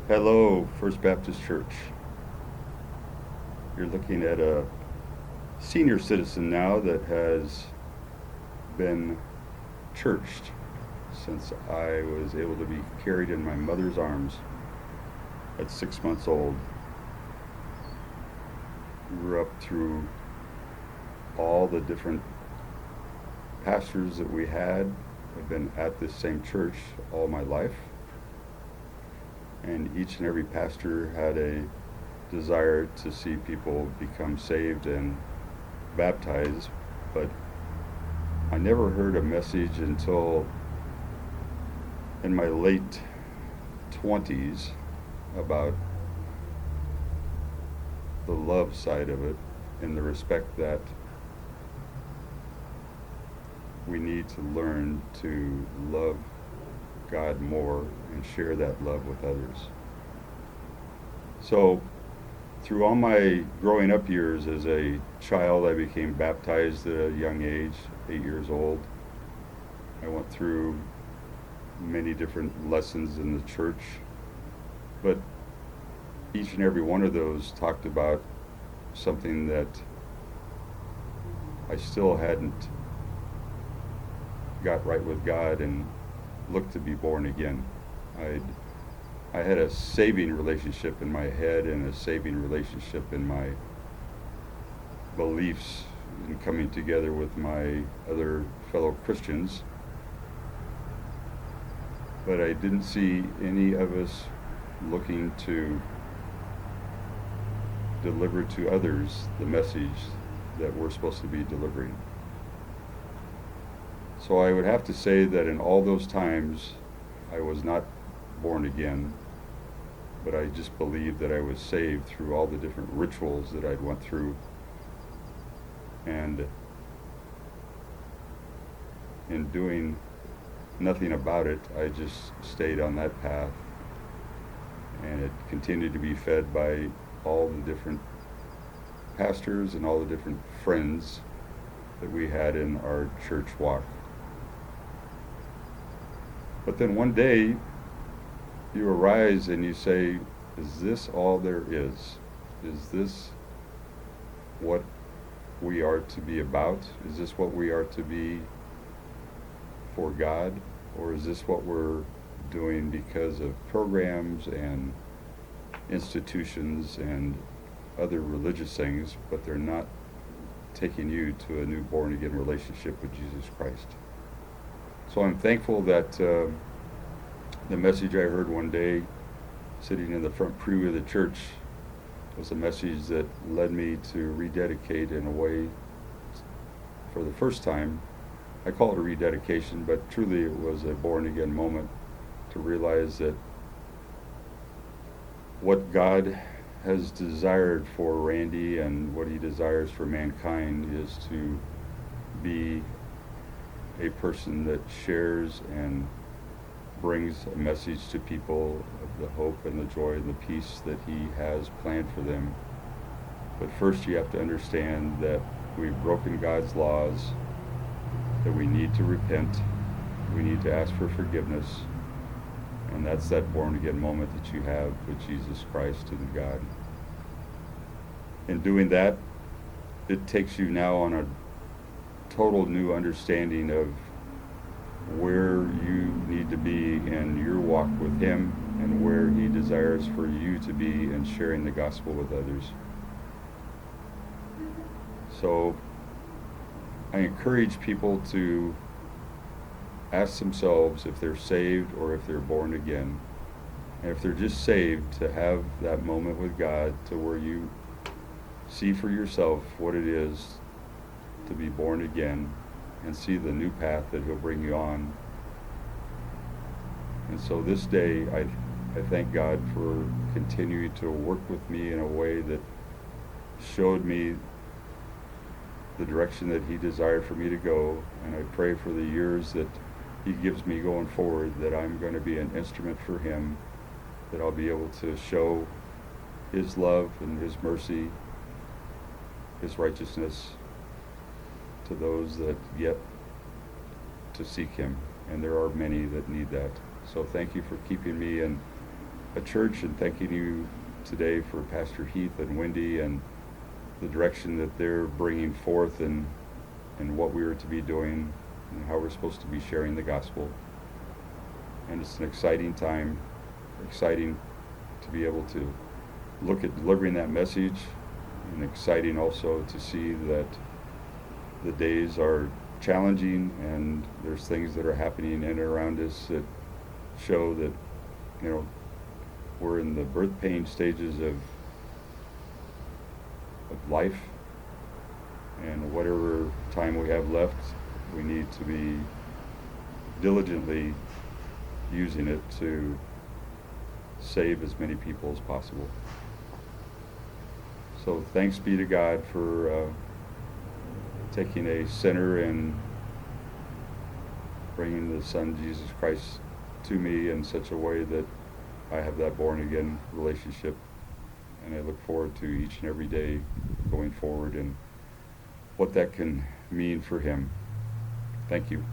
Hello, First Baptist Church. You're looking at a senior citizen now that has been churched since I was able to be carried in my mother's arms at 6 months old. Grew up through all the different pastors that we had. I've been at this same church all my life, and each and every pastor had a desire to see people become saved and baptized, but I never heard a message until in my late 20s about the love side of it, and the respect that we need to learn to love God more and share that love with others. So, through all my growing up years as a child, I became baptized at a young age, 8 years old. I went through many different lessons in the church, but each and every one of those talked about something that I still hadn't got right with God and looked to be born again. I'd I had a saving relationship in my head and a saving relationship in my beliefs in coming together with my other fellow Christians, but I didn't see any of us looking to deliver to others the message that we're supposed to be delivering. So I would have to say that in all those times, I was not born again, but I just believed that I was saved through all the different rituals that I'd went through. And in doing nothing about it, I just stayed on that path, and it continued to be fed by all the different pastors and all the different friends that we had in our church walk. But then one day you arise and you say, is this all there is? Is this what we are to be about? Is this what we are to be for God? Or is this what we're doing because of programs and institutions and other religious things, but they're not taking you to a new born again relationship with Jesus Christ? So I'm thankful that the message I heard one day sitting in the front pew of the church was a message that led me to rededicate in a way for the first time. I call it a rededication, but truly it was a born again moment to realize that what God has desired for Randy and what he desires for mankind is to be a person that shares and brings a message to people of the hope and the joy and the peace that he has planned for them. But first you have to understand that we've broken God's laws, that we need to repent, we need to ask for forgiveness, and that's that born again moment that you have with Jesus Christ and God. In doing that, it takes you now on a total new understanding of where you need to be in your walk with him and where he desires for you to be in sharing the gospel with others. So I encourage people to ask themselves if they're saved or if they're born again. And if they're just saved, to have that moment with God to where you see for yourself what it is to be born again and see the new path that he'll bring you on. And so this day, I thank God for continuing to work with me in a way that showed me the direction that he desired for me to go. And I pray for the years that he gives me going forward, that I'm going to be an instrument for him, that I'll be able to show his love and his mercy, his righteousness to those that yet to seek him. And there are many that need that. So thank you for keeping me in a church, and thanking you today for Pastor Heath and Wendy and the direction that they're bringing forth, and what we are to be doing and how we're supposed to be sharing the gospel. And it's an exciting time, exciting to be able to look at delivering that message, and exciting also to see that the days are challenging and there's things that are happening in and around us that show that, you know, we're in the birth pain stages of life, and whatever time we have left, we need to be diligently using it to save as many people as possible. So thanks be to God for taking a sinner and bringing the Son Jesus Christ to me in such a way that I have that born again relationship, and I look forward to each and every day going forward and what that can mean for him. Thank you.